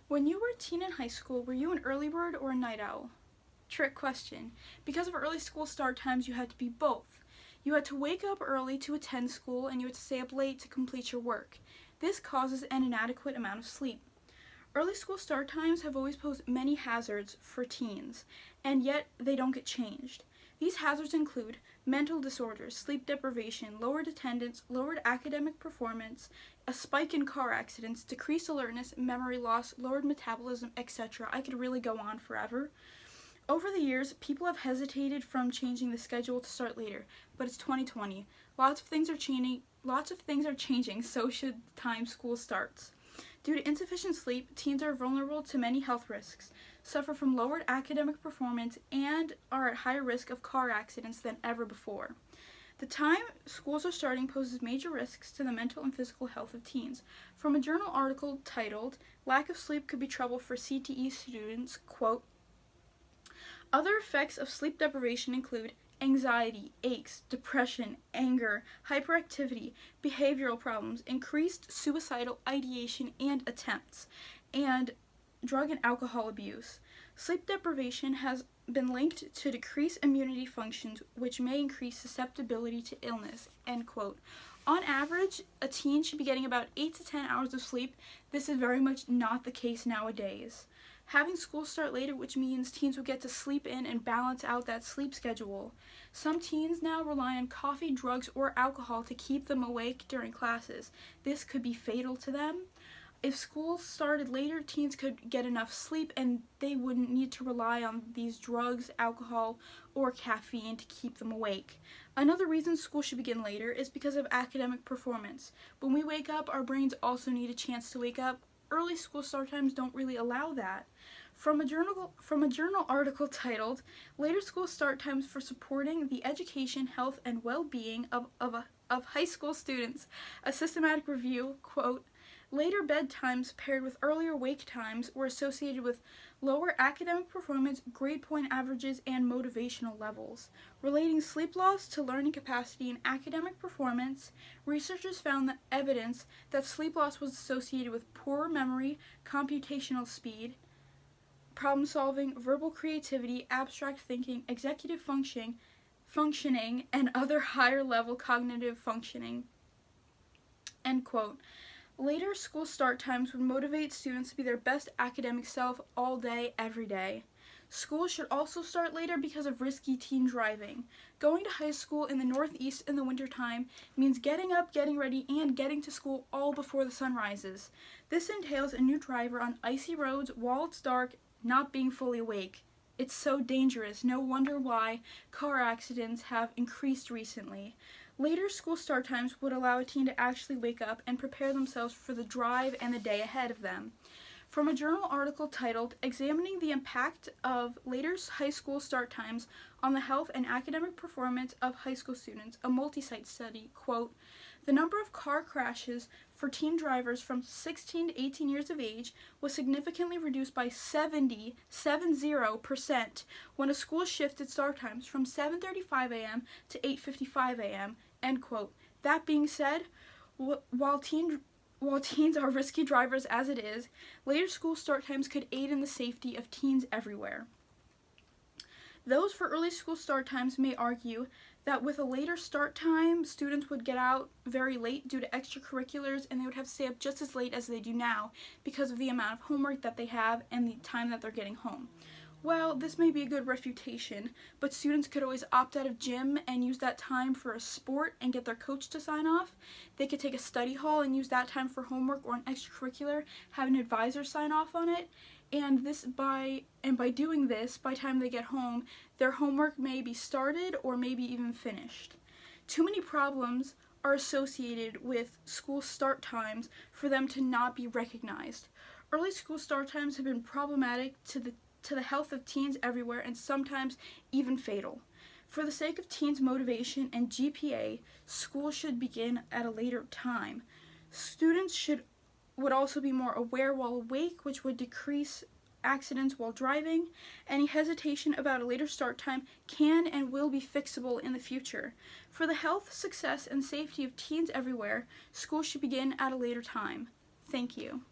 When you were a teen in high school, were you an early bird or a night owl? Trick question. Because of early school start times, you had to be both. You had to wake up early to attend school, and you had to stay up late to complete your work. This causes an inadequate amount of sleep. Early school start times have always posed many hazards for teens, and yet they don't get changed. These hazards include mental disorders, sleep deprivation, lowered attendance, lowered academic performance, a spike in car accidents, decreased alertness, memory loss, lowered metabolism, etc. I could really go on forever. Over the years, people have hesitated from changing the schedule to start later, but it's 2020. Lots of things are changing, so should the time school starts. Due to insufficient sleep, teens are vulnerable to many health risks, suffer from lowered academic performance, and are at higher risk of car accidents than ever before. The time schools are starting poses major risks to the mental and physical health of teens. From a journal article titled, "Lack of Sleep Could Be Trouble for CTE Students," quote, "Other effects of sleep deprivation include anxiety, aches, depression, anger, hyperactivity, behavioral problems, increased suicidal ideation and attempts, and drug and alcohol abuse. Sleep deprivation has been linked to decreased immunity functions, which may increase susceptibility to illness," end quote. On average, a teen should be getting about 8 to 10 hours of sleep. This is very much not the case nowadays. Having school start later, which means teens will get to sleep in and balance out that sleep schedule. Some teens now rely on coffee, drugs, or alcohol to keep them awake during classes. This could be fatal to them. If school started later, teens could get enough sleep and they wouldn't need to rely on these drugs, alcohol, or caffeine to keep them awake. Another reason school should begin later is because of academic performance. When we wake up, our brains also need a chance to wake up. Early school start times don't really allow that. From a journal article titled, "Later School Start Times for Supporting the Education, Health, and Well-Being of High School Students, a Systematic Review," quote, "Later bedtimes paired with earlier wake times were associated with lower academic performance, grade point averages, and motivational levels. Relating sleep loss to learning capacity and academic performance, researchers found that evidence that sleep loss was associated with poorer memory, computational speed, problem solving, verbal creativity, abstract thinking, executive functioning, and other higher level cognitive functioning," end quote. Later school start times would motivate students to be their best academic self all day, every day. School should also start later because of risky teen driving. Going to high school in the Northeast in the wintertime means getting up, getting ready, and getting to school all before the sun rises. This entails a new driver on icy roads while it's dark, not being fully awake. It's so dangerous. No wonder why car accidents have increased recently. Later school start times would allow a teen to actually wake up and prepare themselves for the drive and the day ahead of them. From a journal article titled, "Examining the Impact of Later High School Start Times on the Health and Academic Performance of High School Students, a Multi-Site Study," quote, "The number of car crashes for teen drivers from 16 to 18 years of age was significantly reduced by 70% when a school shifted start times from 7:35 a.m. to 8:55 a.m., end quote. That being said, while teens are risky drivers as it is, later school start times could aid in the safety of teens everywhere. Those for early school start times may argue that with a later start time, students would get out very late due to extracurriculars, and they would have to stay up just as late as they do now because of the amount of homework that they have and the time that they're getting home. Well, this may be a good refutation, but students could always opt out of gym and use that time for a sport and get their coach to sign off. They could take a study hall and use that time for homework or an extracurricular, have an advisor sign off on it, and by doing this, by the time they get home, their homework may be started or maybe even finished. Too many problems are associated with school start times for them to not be recognized. Early school start times have been problematic to the health of teens everywhere and sometimes even fatal. For the sake of teens' motivation and GPA, school should begin at a later time. Students would also be more aware while awake, which would decrease accidents while driving. Any hesitation about a later start time can and will be fixable in the future. For the health, success, and safety of teens everywhere, school should begin at a later time. Thank you.